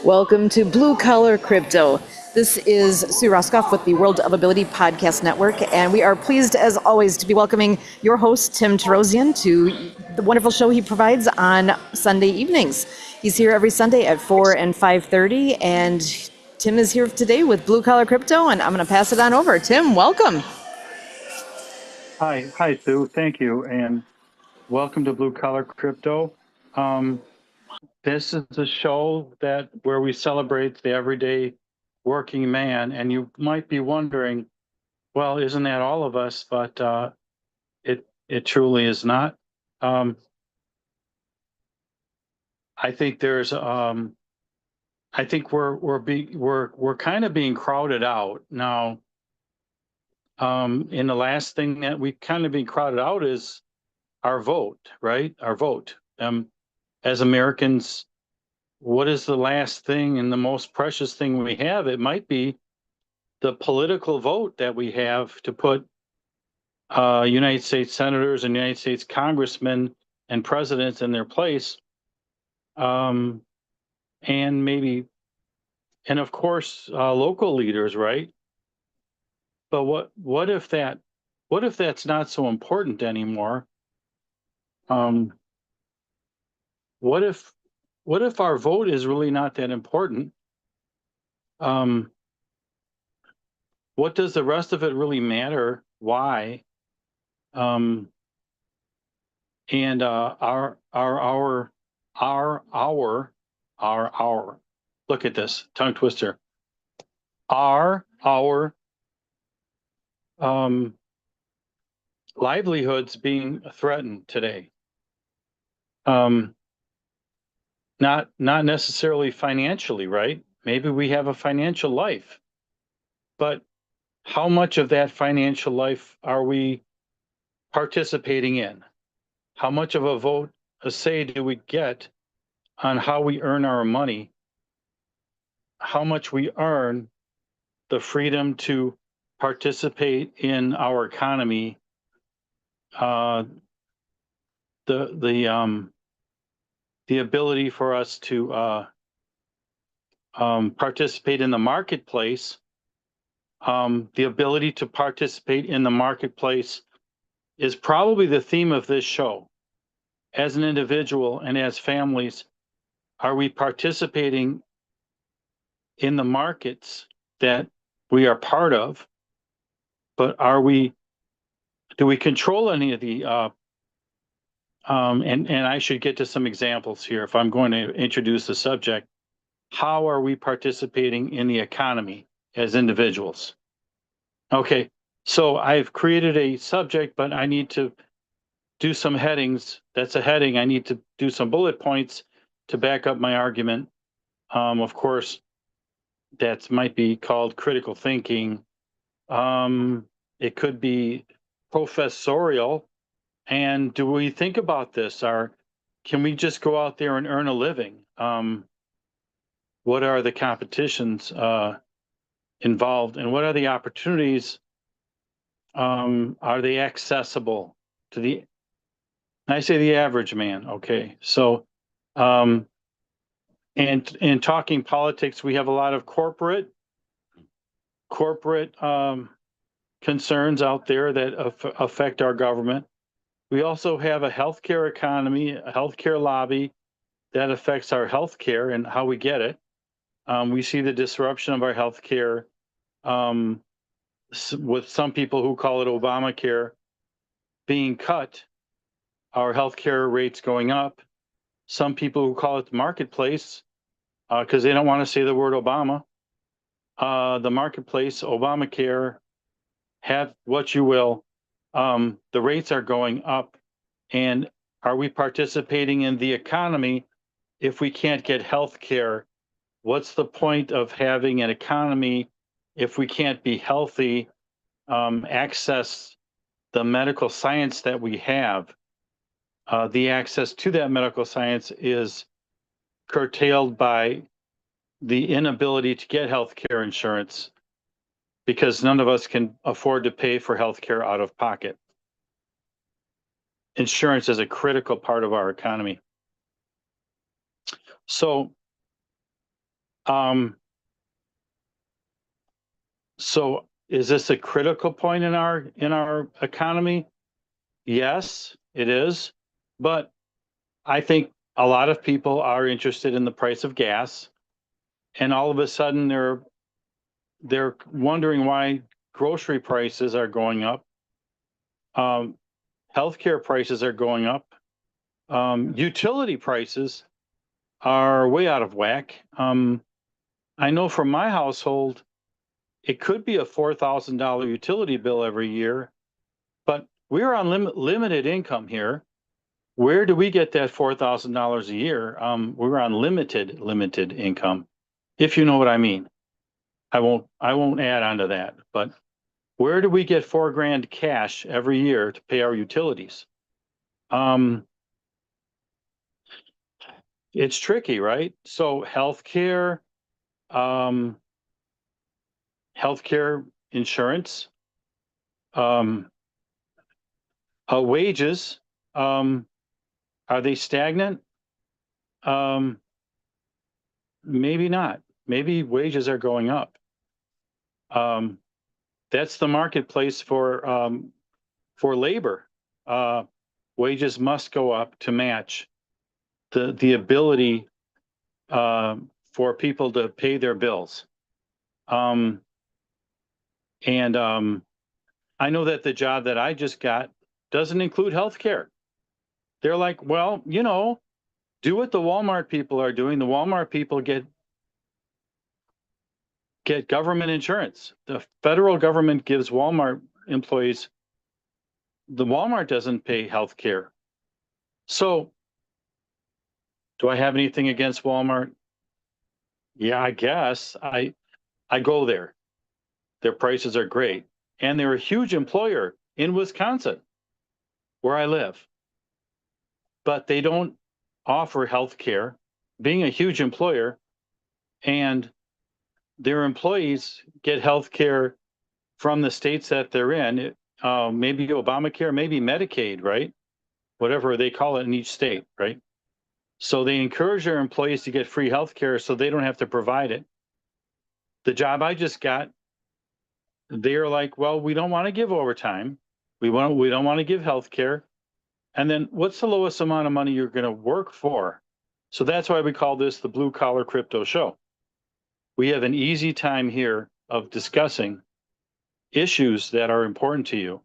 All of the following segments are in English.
Welcome to Blue Collar Crypto. This is Sue Roskoff with the World of Ability Podcast Network, and we are pleased, as always, to be welcoming your host, Tim Tarosian, to the wonderful show he provides on Sunday evenings. He's here every Sunday at 4 and 5:30, and Tim is here today with Blue Collar Crypto, and I'm going to pass it on over. Tim, welcome. Hi, Sue. Thank you, and welcome to Blue Collar Crypto. This is a show where we celebrate the everyday working man, and you might be wondering, well, isn't that all of us? But it truly is not. I think I think we're kind of being crowded out now. And the last thing that we kind of being crowded out is our vote, right? Our vote. As Americans, what is the last thing and the most precious thing we have? It might be the political vote that we have to put United States senators and United States congressmen and presidents in their place, and of course local leaders, right? But what if that's not so important anymore? What if our vote is really not that important? What does the rest of it really matter? Why? And our look at this tongue twister. Our livelihoods being threatened today. Not necessarily financially, right? Maybe we have a financial life, but how much of that financial life are we participating in? How much of a say do we get on how we earn our money? How much we earn the freedom to participate in our economy, the ability for us to participate in the marketplace. The ability to participate in the marketplace is probably the theme of this show. As an individual and as families, are we participating in the markets that we are part of? But do we control any of the and I should get to some examples here if I'm going to introduce the subject. How are we participating in the economy as individuals? Okay, so I've created a subject, but I need to do some headings. That's a heading. I need to do some bullet points to back up my argument. Of course, that might be called critical thinking. It could be professorial. And do we think about this? Can we just go out there and earn a living? What are the competitions involved, and what are the opportunities? Are they accessible to I say the average man? Okay, so and in talking politics, we have a lot of corporate concerns out there that affect our government. We also have a healthcare economy, a healthcare lobby that affects our healthcare and how we get it. We see the disruption of our healthcare with some people who call it Obamacare being cut, our healthcare rates going up. Some people who call it the marketplace because they don't want to say the word Obama. The marketplace, Obamacare, have what you will. The rates are going up. And are we participating in the economy if we can't get health care? What's the point of having an economy if we can't be healthy, access the medical science that we have? The access to that medical science is curtailed by the inability to get health care insurance because none of us can afford to pay for health care out of pocket. Insurance is a critical part of our economy. So So is this a critical point in our economy? Yes, it is. But I think a lot of people are interested in the price of gas, and all of a sudden they're wondering why grocery prices are going up. Healthcare prices are going up. Utility prices are way out of whack. I know from my household, it could be a $4,000 utility bill every year, but we're on limited income here. Where do we get that $4,000 a year? We're on limited income, if you know what I mean. I won't add on to that, but where do we get $4,000 cash every year to pay our utilities? It's tricky, right? So um, healthcare insurance, um, wages, are they stagnant? Um, maybe not. Maybe wages are going up. Um, that's the marketplace for labor. Wages must go up to match the ability for people to pay their bills. Um, and I know that the job that I just got doesn't include health care. They're like, well, do what the Walmart people are doing. The Walmart people get government insurance. The federal government gives Walmart employees. The Walmart doesn't pay health care. So, do I have anything against Walmart? Yeah, I guess I go there. Their prices are great, and they're a huge employer in Wisconsin, where I live. But they don't offer health care, being a huge employer, and their employees get health care from the states that they're in. Maybe Obamacare, maybe Medicaid, right? Whatever they call it in each state, right? So they encourage their employees to get free health care so they don't have to provide it. The job I just got, they're like, well, we don't want to give overtime. We don't want to give health care. And then what's the lowest amount of money you're going to work for? So that's why we call this the Blue Collar Crypto Show. We have an easy time here of discussing issues that are important to you.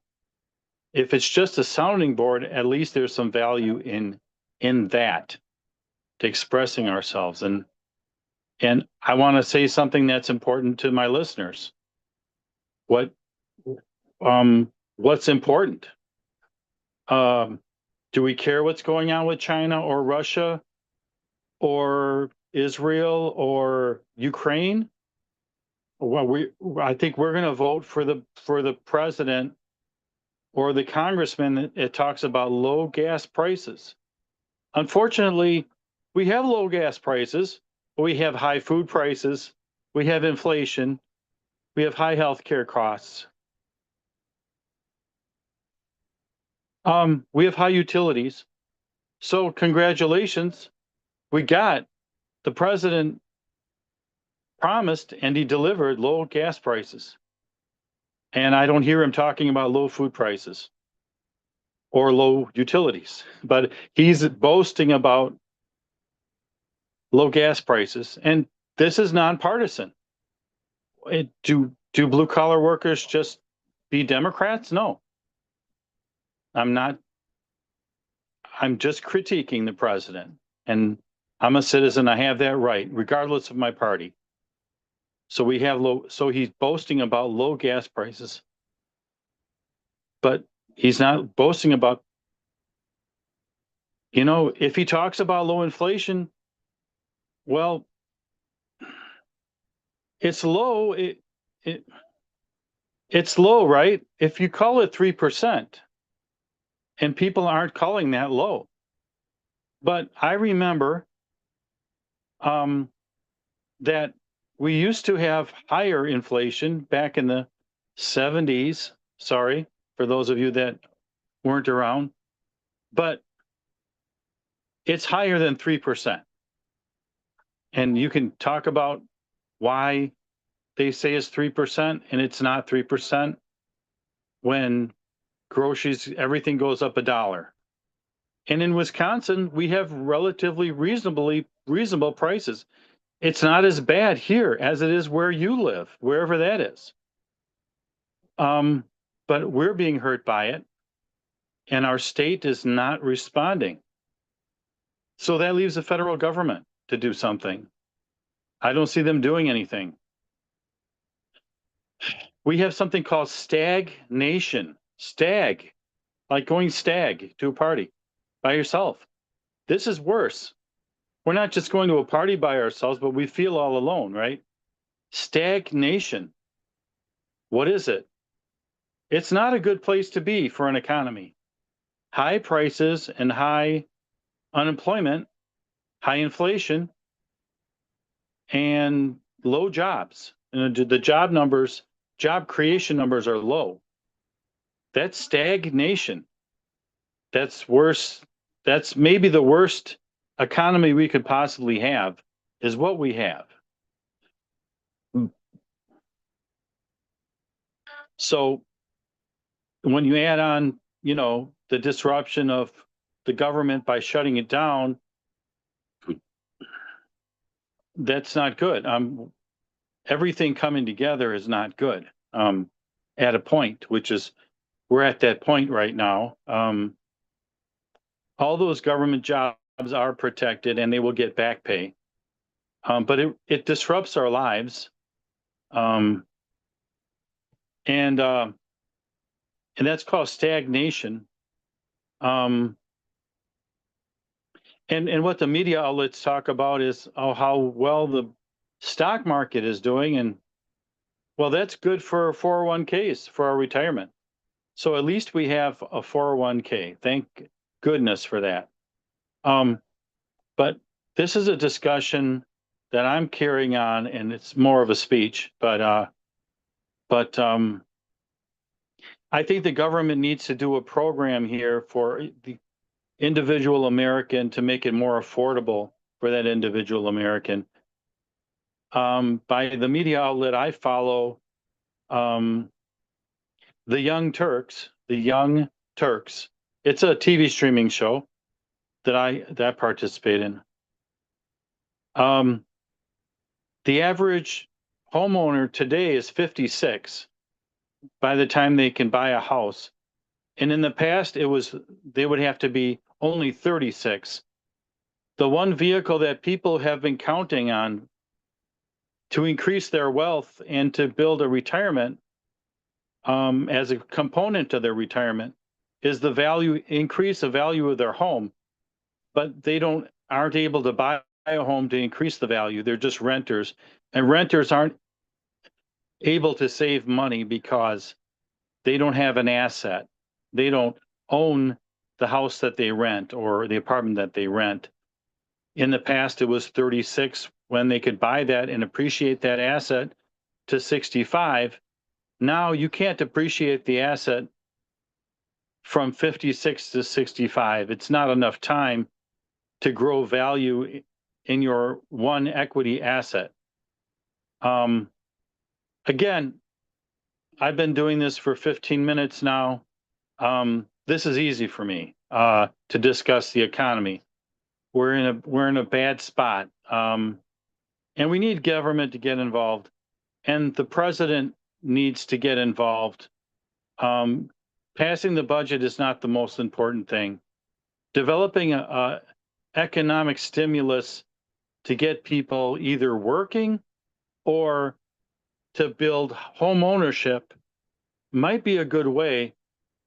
If it's just a sounding board, at least there's some value in that, to expressing ourselves. And I want to say something that's important to my listeners. What's important? Do we care what's going on with China or Russia or Israel or Ukraine? Well, I think we're going to vote for the president or the congressman that talks about low gas prices. Unfortunately, we have low gas prices, but we have high food prices, we have inflation, we have high healthcare costs. We have high utilities. So congratulations, we got the president promised and he delivered low gas prices. And I don't hear him talking about low food prices or low utilities, but he's boasting about low gas prices. And this is nonpartisan. Do blue collar workers just be Democrats? No. I'm not. I'm just critiquing the president. And I'm a citizen. I have that right, regardless of my party. So he's boasting about low gas prices. But he's not boasting about, if he talks about low inflation, well, it's low. It's low, right? If you call it 3%, and people aren't calling that low. But I remember that we used to have higher inflation back in the 70s. Sorry for those of you that weren't around, but it's higher than 3%. And you can talk about why they say it's 3% and it's not 3% when groceries, everything goes up $1. And in Wisconsin, we have relatively reasonable prices. It's not as bad here as it is where you live, wherever that is. But we're being hurt by it, and our state is not responding. So that leaves the federal government to do something. I don't see them doing anything. We have something called stagnation. Stag, like going stag to a party by yourself. This is worse. We're not just going to a party by ourselves, but we feel all alone, right? Stagnation. What is it? It's not a good place to be for an economy. High prices and high unemployment, high inflation, and low jobs. And the job creation numbers are low. That's stagnation. That's worse. That's maybe the worst economy we could possibly have, is what we have. So when you add on, the disruption of the government by shutting it down, that's not good. Everything coming together is not good. At a point, which is, we're at that point right now. All those government jobs are protected and they will get back pay. But it disrupts our lives. And that's called stagnation. And what the media outlets talk about is how well the stock market is doing. And well, that's good for 401ks, for our retirement. So at least we have a 401k. Thank goodness for that. But this is a discussion that I'm carrying on, and it's more of a speech. But I think the government needs to do a program here for the individual American to make it more affordable for that individual American. By the media outlet I follow, the Young Turks. It's a TV streaming show that I participate in. The average homeowner today is 56 by the time they can buy a house. And in the past, they would have to be only 36. The one vehicle that people have been counting on to increase their wealth and to build a retirement as a component of their retirement is the increase the value of their home. But they aren't able to buy a home to increase the value. They're just renters, and renters aren't able to save money because they don't have an asset. They don't own the house that they rent or the apartment that they rent. In the past, it was 36 when they could buy that and appreciate that asset to 65. Now you can't appreciate the asset from 56 to 65. It's not enough time to grow value in your one equity asset. Again, I've been doing this for 15 minutes now. This is easy for me to discuss the economy. We're in a bad spot, and we need government to get involved, and the president needs to get involved. Passing the budget is not the most important thing. Developing a economic stimulus to get people either working or to build home ownership might be a good way,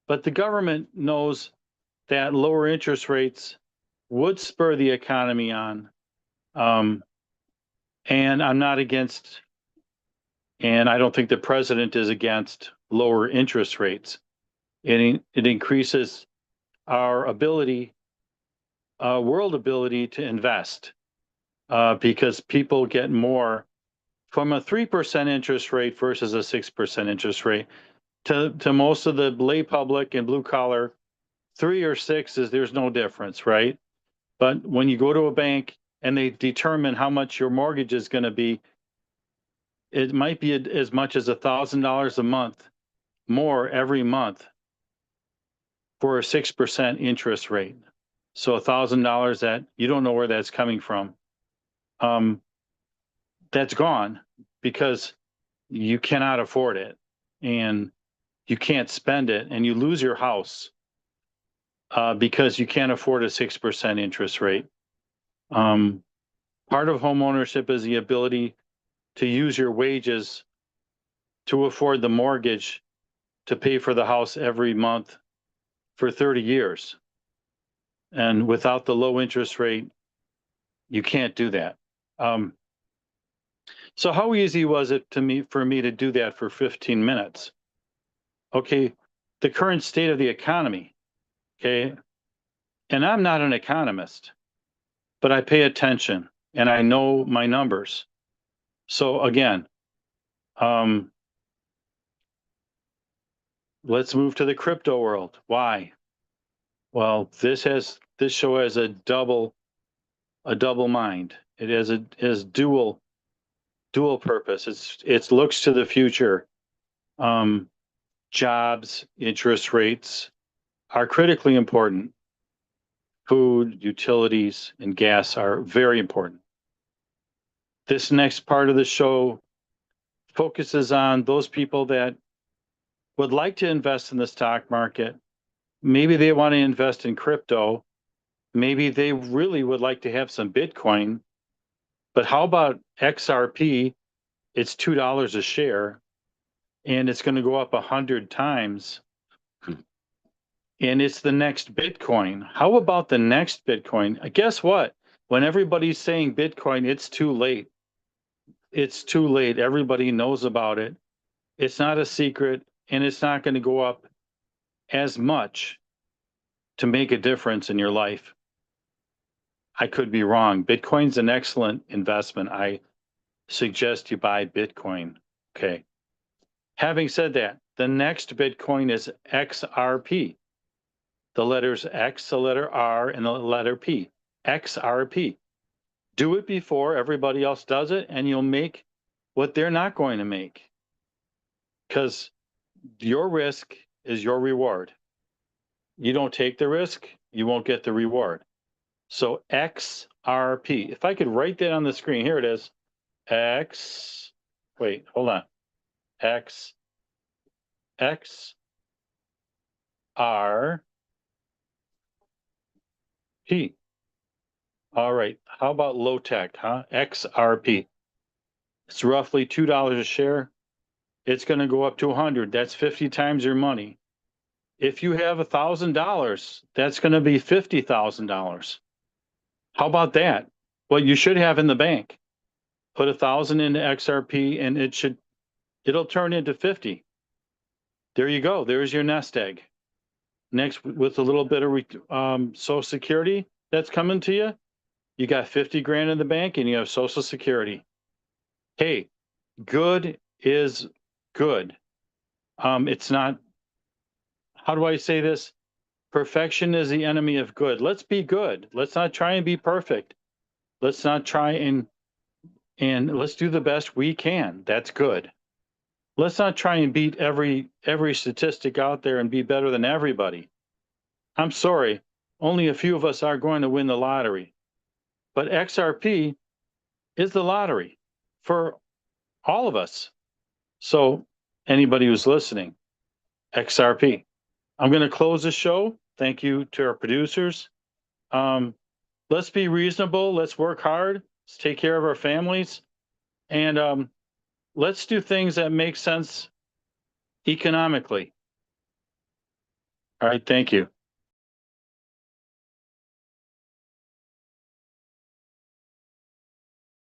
but the government knows that lower interest rates would spur the economy on. And I'm not against, and I don't think the president is against lower interest rates. It increases our ability, world ability to invest, because people get more from a 3% interest rate versus a 6% interest rate. To most of the lay public and blue collar, 3 or 6 there's no difference, right? But when you go to a bank and they determine how much your mortgage is going to be, it might be as much as $1,000 a month more every month for a 6% interest rate. So $1,000 that you don't know where that's coming from. That's gone because you cannot afford it and you can't spend it, and you lose your house because you can't afford a 6% interest rate. Part of home ownership is the ability to use your wages to afford the mortgage to pay for the house every month for 30 years. And without the low interest rate, you can't do that. So how easy was it for me to do that for 15 minutes? Okay, the current state of the economy, okay? And I'm not an economist, but I pay attention and I know my numbers. So again, let's move to the crypto world. Why? Well, this show has a double mind. It has dual purpose. It looks to the future. Jobs, interest rates are critically important. Food, utilities, and gas are very important. This next part of the show focuses on those people that would like to invest in the stock market. Maybe they want to invest in crypto. Maybe they really would like to have some Bitcoin. But how about XRP? It's $2 a share, and it's going to go up 100 times. And it's the next Bitcoin. How about the next Bitcoin? Guess what? When everybody's saying Bitcoin, it's too late. It's too late. Everybody knows about it. It's not a secret, and it's not going to go up as much to make a difference in your life. I could be wrong. Bitcoin's an excellent investment. I suggest you buy Bitcoin. Okay. Having said that, the next Bitcoin is XRP. The letters X, the letter R, and the letter P. XRP. Do it before everybody else does it, and you'll make what they're not going to make. Because your risk is your reward. You don't take the risk, you won't get the reward. So XRP. If I could write that on the screen, here it is. Wait, hold on. XRP. All right. How about low tech, huh? XRP. It's roughly $2 a share. It's going to go up to 100. That's 50 times your money. If you have $1,000, that's going to be $50,000. How about that? What you should have in the bank. Put 1,000 into XRP, and it'll turn into 50. There you go. There's your nest egg. Next, with a little bit of Social Security that's coming to you, you got 50 grand in the bank and you have Social Security. Hey, good is good. It's not, how do I say this? Perfection is the enemy of good. Let's be good. Let's not try and be perfect. Let's not try and let's do the best we can. That's good. Let's not try and beat every statistic out there and be better than everybody. I'm sorry, only a few of us are going to win the lottery. But XRP is the lottery for all of us. So anybody who's listening, XRP. I'm going to close the show. Thank you to our producers. Let's be reasonable. Let's work hard. Let's take care of our families. And let's do things that make sense economically. All right. Thank you.